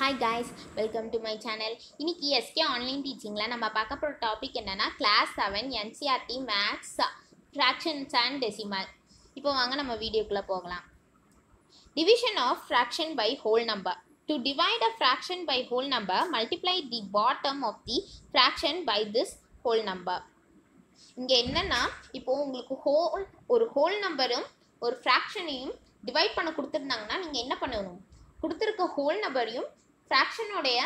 Hi guys, welcome to my channel. இன்னைக்கு SK online டீச்சிங்ல நம்ம பார்க்க போற டாபிக் என்னன்னா class 7 NCERT maths fractions and decimal. இப்போ வாங்க நம்ம வீடியோக்குள்ள போகலாம். Division of fraction by whole number. To divide a fraction by whole number, multiply the bottom of the fraction by this whole number. இங்க என்னன்னா இப்போ உங்களுக்கு ஒரு ஹோல் நம்பரும் ஒரு ஃபிராக்ஷனையும் டிவைட் பண்ண கொடுத்துருந்தாங்கன்னா நீங்க என்ன பண்ணணும், கொடுத்துருக்க ஹோல் நம்பரையும் ஃப்ராக்ஷனோடைய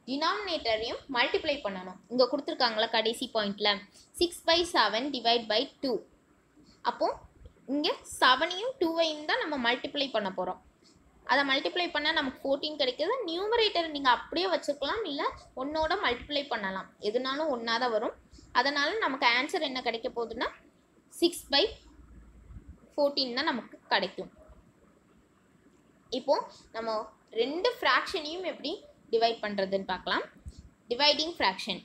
டினாமினேட்டரையும் மல்டிப்ளை பண்ணணும். இங்கே கொடுத்துருக்காங்களா கடைசி பாயிண்டில் 6/7 டிவைட் பை 2. அப்போது இங்கே 7ஐயும் 2ஐயும் தான் நம்ம மல்டிப்ளை பண்ண போகிறோம். அதை மல்டிப்ளை பண்ணால் நமக்கு 14 கிடைக்கிது. நியூமரேட்டர் நீங்கள் அப்படியே வச்சுருக்கலாம், இல்லை ஒன்னோட மல்டிப்ளை பண்ணலாம், எதுனாலும் ஒன்றா தான் வரும். அதனால் நமக்கு ஆன்சர் என்ன கிடைக்க போகுதுன்னா 6/14 தான் நமக்கு கிடைக்கும். இப்போது நம்ம ரெண்டு ஃப்ராக்ஷனையும் எப்படி டிவைட் பண்ணுறதுன்னு பார்க்கலாம். Dividing fraction.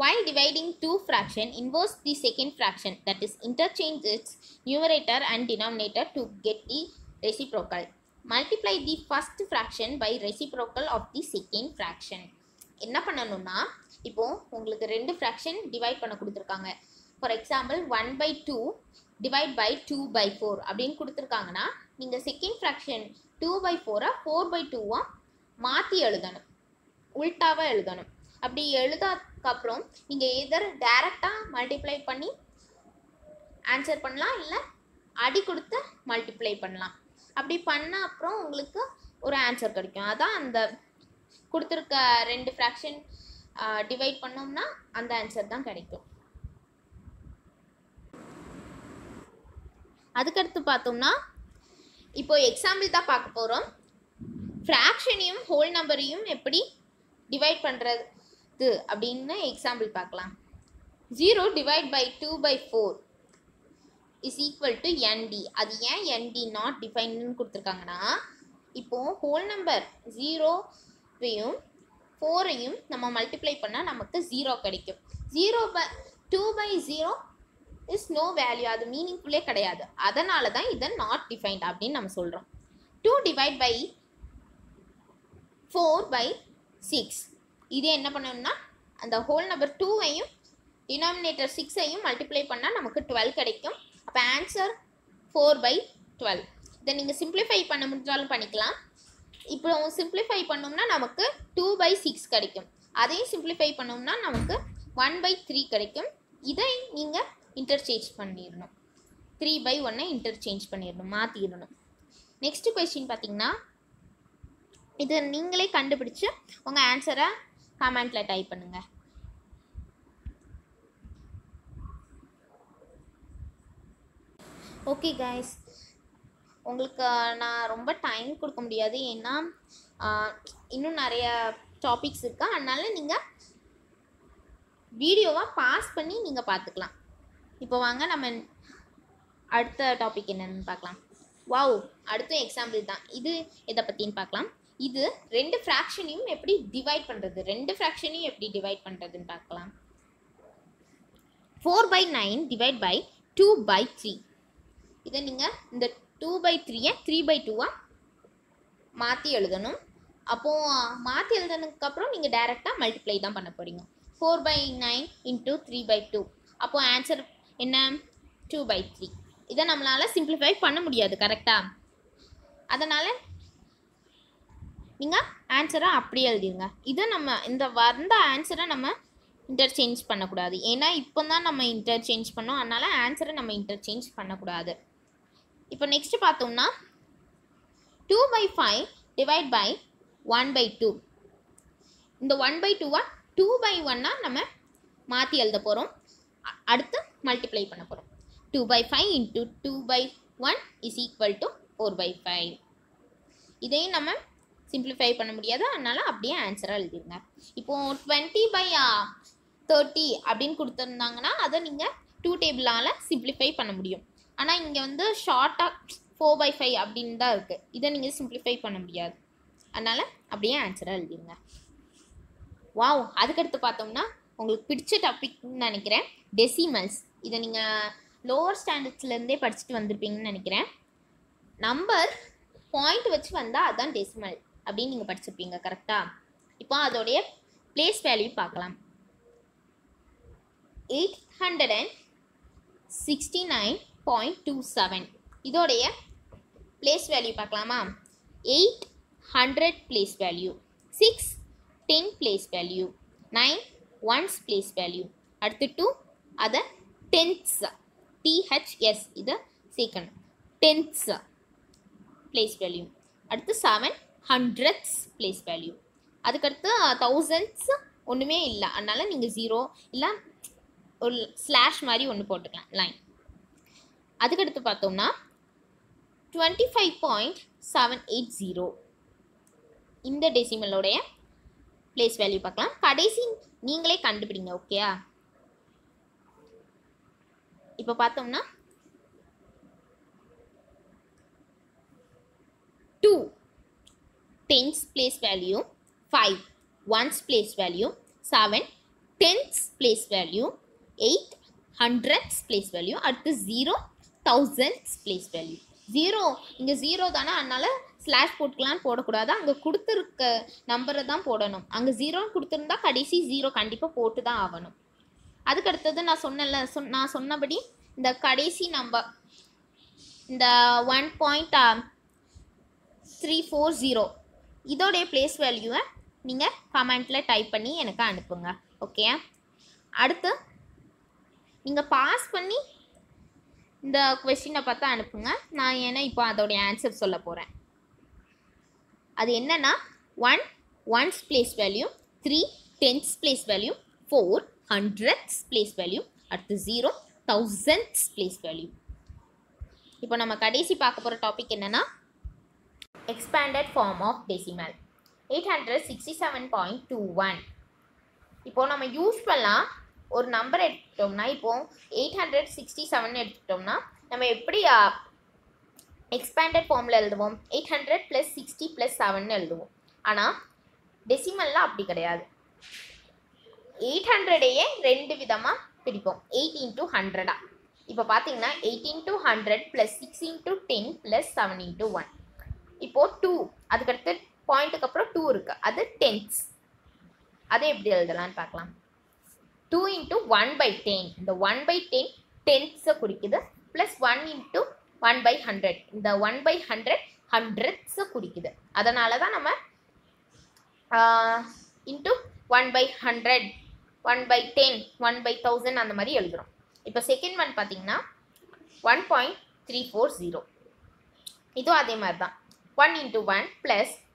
While dividing two fraction, inverse the second fraction, that is interchange its numerator and denominator to get the reciprocal. Multiply the first fraction by reciprocal of the second fraction. என்ன பண்ணணும்னா இப்போது உங்களுக்கு ரெண்டு fraction divide பண்ண கொடுத்துருக்காங்க. For example 1/2 divide by 2/4 அப்படின்னு கொடுத்துருக்காங்கன்னா நீங்கள் செகண்ட் ஃப்ராக்ஷன் 2/4 4/2 மாற்றி எழுதணும், உல்டாவாக எழுதணும். அப்படி எழுதாதுக்கப்புறம் நீங்கள் எதர் டைரெக்டாக மல்டிப்ளை பண்ணி ஆன்சர் பண்ணலாம், இல்லை அடி கொடுத்து மல்டிப்ளை பண்ணலாம். அப்படி பண்ண அப்புறம் உங்களுக்கு ஒரு ஆன்சர் கிடைக்கும். அதான் அந்த கொடுத்துருக்க ரெண்டு ஃப்ராக்ஷன் டிவைட் பண்ணோம்னா அந்த ஆன்சர் தான் கிடைக்கும். அதுக்கடுத்து பார்த்தோம்னா இப்போ எக்ஸாம்பிள் தான் பார்க்க போகிறோம். ஃப்ராக்ஷனையும் ஹோல் நம்பரையும் எப்படி டிவைட் பண்ணுறது அப்படின்னு எக்ஸாம்பிள் பார்க்கலாம். 0 divide by 2/4 is equal to ND. அது ஏன் ND நாட் டிஃபைன்னு கொடுத்துருக்காங்கன்னா இப்போது ஹோல் நம்பர் 0வையும் 4ஐயும் நம்ம மல்டிப்ளை பண்ணால் நமக்கு 0 கிடைக்கும். 2/0 இஸ் நோ வேல்யூ, அது மீனிங்ஃபுல்லே கிடையாது. அதனால தான் இதை நாட் டிஃபைன்ட் அப்படின்னு நம்ம சொல்கிறோம். 2 டிவைட் பை 4/6. இதே என்ன பண்ணணும்னா அந்த ஹோல் நம்பர் 2ஐயும் டினாமினேட்டர் 6ஐயும் மல்டிப்ளை பண்ணால் நமக்கு 12 கிடைக்கும். அப்போ ஆன்சர் 4/12. இதை நீங்கள் சிம்பிளிஃபை பண்ண முடிஞ்சாலும் பண்ணிக்கலாம். இப்போ சிம்பிளிஃபை பண்ணோம்னா நமக்கு 2/6 கிடைக்கும். அதையும் சிம்பிளிஃபை பண்ணோம்னா நமக்கு 1/3 கிடைக்கும். இதை நீங்கள் இன்டர்சேஞ்ச் பண்ணிடணும், 3/1 இன்டர்சேஞ்ச் பண்ணிடணும், மாற்றிடணும். நெக்ஸ்ட் கொஸ்டின் பார்த்தீங்கன்னா இதை நீங்களே கண்டுபிடிச்சு உங்கள் ஆன்சரை கமெண்ட்டில் டைப் பண்ணுங்கள். ஓகே கைஸ், உங்களுக்கு நான் ரொம்ப டைம் கொடுக்க முடியாது, ஏன்னா இன்னும் நிறைய டாபிக்ஸ் இருக்கா. அதனால் நீங்கள் வீடியோவாக பாஸ் பண்ணி நீங்கள் பார்த்துக்கலாம். இப்போ வாங்க நம்ம அடுத்த டாபிக் என்னென்னு பார்க்கலாம். வாவ், அடுத்த எக்ஸாம்பிள் தான் இது. எதை பற்றின்னு பார்க்கலாம். இது ரெண்டு ஃப்ராக்ஷனையும் எப்படி டிவைட் பண்ணுறது, ரெண்டு ஃப்ராக்ஷனையும் எப்படி டிவைட் பண்ணுறதுன்னு பார்க்கலாம். 4/9 டிவைட் பை 2/3. இதை நீங்கள் இந்த 2/3 3/2 மாற்றி எழுதணும். அப்போது மாற்றி எழுதுனதுக்கப்புறம் நீங்கள் டைரெக்டாக மல்டிப்ளை தான் பண்ண போகிறீங்க. 4/9 இன்ட்டு 3/2. அப்போது ஆன்சர் என்ன, 2/3. இதை நம்மளால் சிம்பிளிஃபை பண்ண முடியாது கரெக்டாக. அதனால் நீங்கள் ஆன்சரை அப்படியே எழுதிடுங்க. இதை நம்ம இந்த வந்த ஆன்சரை நம்ம இன்டர்சேஞ்ச் பண்ணக்கூடாது, ஏன்னா இப்போ தான் நம்ம இன்டர்சேஞ்ச் பண்ணோம். அதனால் ஆன்சரை நம்ம இன்டர்சேஞ்ச் பண்ணக்கூடாது. இப்போ நெக்ஸ்ட் பார்த்தோம்னா 2/5 டிவைட் பை 1/2. இந்த 1/2 2/1 நம்ம மாற்றி எழுத போகிறோம். அடுத்து மல்டிப்ளை பண்ண போகிறோம். 2/5 இன்ட்டு 2/1 இஸ் ஈக்குவல் டு 4/5. இதையும் நம்ம சிம்பிளிஃபை பண்ண முடியாது, அதனால் அப்படியே ஆன்சராக எழுதிடுங்க. இப்போது 20/30 அப்படின்னு கொடுத்துருந்தாங்கன்னா அதை நீங்கள் 2 டேபிளால் சிம்பிளிஃபை பண்ண முடியும். ஆனால் இங்கே வந்து ஷார்ட்டாக 4/5 அப்படின்னு தான் இருக்குது. இதை நீங்கள் சிம்பிளிஃபை பண்ண முடியாது, அதனால் அப்படியே ஆன்சராக எழுதிடுங்க. வாவ், அதுக்கடுத்து பார்த்தோம்னா உங்களுக்கு பிடிச்ச டாபிக்னு நினைக்கிறேன், டெசிமல்ஸ். இதை நீங்கள் லோவர் ஸ்டாண்டர்ட்ஸ்லேருந்தே படிச்சுட்டு வந்திருப்பீங்கன்னு நினைக்கிறேன். நம்பர் பாயிண்ட் வச்சு வந்தால் அதுதான் டெசிமல் அப்படின்னு நீங்கள் படிச்சிருப்பீங்க கரெக்டாக. இப்போ அதோடைய பிளேஸ் வேல்யூ பார்க்கலாம். 869.27 இதோடைய பிளேஸ் வேல்யூ பார்க்கலாமா? 800 place value, 6 10 place value, 9 once place value, அடுத்து 2 அதை டென்த்ஸ் THS இதை சேர்க்கணும், டென்த்ஸ் பிளேஸ் வேல்யூ, அடுத்து 7 ஹண்ட்ரட்ஸ் பிளேஸ் வேல்யூ, அதுக்கடுத்து தௌசண்ட்ஸ் ஒன்றுமே இல்லை, அதனால நீங்கள் 0 இல்லை ஒரு ஸ்லாஷ் மாதிரி ஒன்று போட்டுக்கலாம் லைன். அதுக்கடுத்து பார்த்தோம்னா 25.780 இந்த டெசிமலோடைய பிளேஸ் வேல்யூ பார்க்கலாம். கடைசி நீங்களே கண்டுபிடிங்க. ஓகேயா? இப்போ பார்த்தோம்னா 2 10s place value, 5 1s place value, 7 10s place value, 8 100s place value, அடுத்து 0 1000s place value. 0 இங்கே 0 தானே, அதனால ஸ்லாஷ் போட்டுக்கலான்னு போடக்கூடாது, அங்கே கொடுத்துருக்க நம்பரை தான் போடணும். அங்கே 0 கொடுத்துருந்தா கடைசி 0 கண்டிப்பாக போட்டு தான் ஆகணும். அதுக்கடுத்தது நான் நான் சொன்னபடி இந்த கடைசி நம்பர் இந்த 1.340 இதோடைய பிளேஸ் வேல்யூவை நீங்கள் கமெண்ட்டில் டைப் பண்ணி எனக்கு அனுப்புங்க. ஓகே, அடுத்து நீங்கள் பாஸ் பண்ணி இந்த கொஸ்டினை பார்த்தா அனுப்புங்க. நான் ஏன்னா இப்போ அதோடைய ஆன்சர் சொல்ல போகிறேன். அது என்னன்னா 1 once place value, 3 10s place value, 4 100s place value, அடுத்து 0 1000s பிளேஸ் வேல்யூ. இப்போ நம்ம கடைசி பார்க்க போகிற டாபிக் என்னன்னா expanded form of decimal 867.21. இப்போ நம்ம யூஸ்வலாக ஒரு நம்பர் எடுத்துக்கிட்டோம்னா, இப்போ 867 எடுத்துக்கிட்டோம்னா நம்ம எப்படி எக்ஸ்பேண்டட் ஃபார்மில் எழுதுவோம்? 800 + 60 + 7 எழுதுவோம். ஆனால் டெசிமலில் அப்படி கிடையாது. 800ஐயே 2 விதமாக பிரிப்போம், 8 × 100. இப்போ பார்த்தீங்கன்னா 8 × 100 + 6 × 10 + 7 × 1. இப்போது 2 அதுக்கடுத்து பாயிண்ட்டுக்கு அப்புறம் 2 இருக்குது, அது டென்ஸ். அதை எப்படி எழுதலான்னு பார்க்கலாம். 2 × 1/10, இந்த 1/10 டென்ஸை குறிக்குது, ப்ளஸ் 1 × 1/100, இந்த 1/100 ஹண்ட்ரட்ஸை குறிக்குது. அதனால தான் நம்ம இன்ட்டு 1/100 1/10 1/1000 அந்த மாதிரி எழுதுகிறோம். இப்போ செகண்ட் ஒன் பார்த்தீங்கன்னா 1.340, இதுவும் அதே மாதிரி தான். 1 × 1 +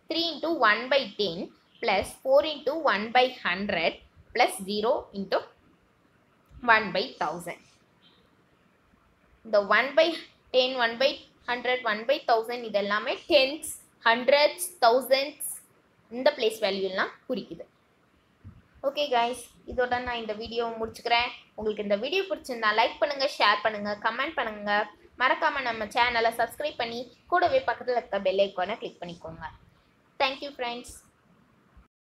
3 × 1/10 + 4 × 1/100 + 0 × 1/1000. இந்த 1/10 1/100 1/1000 இது எல்லாமே டென்ஸ், ஹண்ட்ரட்ஸ், தௌசண்ட்ஸ் இந்த பிளேஸ் வேல்யூ எல்லாம் குறிக்குது. ஓகே கைஸ், இதோட நான் இந்த வீடியோ முடிச்சுக்கிறேன். உங்களுக்கு இந்த வீடியோ பிடிச்சிருந்தா லைக் பண்ணுங்கள், ஷேர் பண்ணுங்கள், கமெண்ட் பண்ணுங்கள். மறக்காமல் நம்ம சேனலை சப்ஸ்கிரைப் பண்ணி கூடவே பக்கத்தில் இருக்க பெல் ஐக்கானை கிளிக் பண்ணிக்கோங்க. Thank you friends.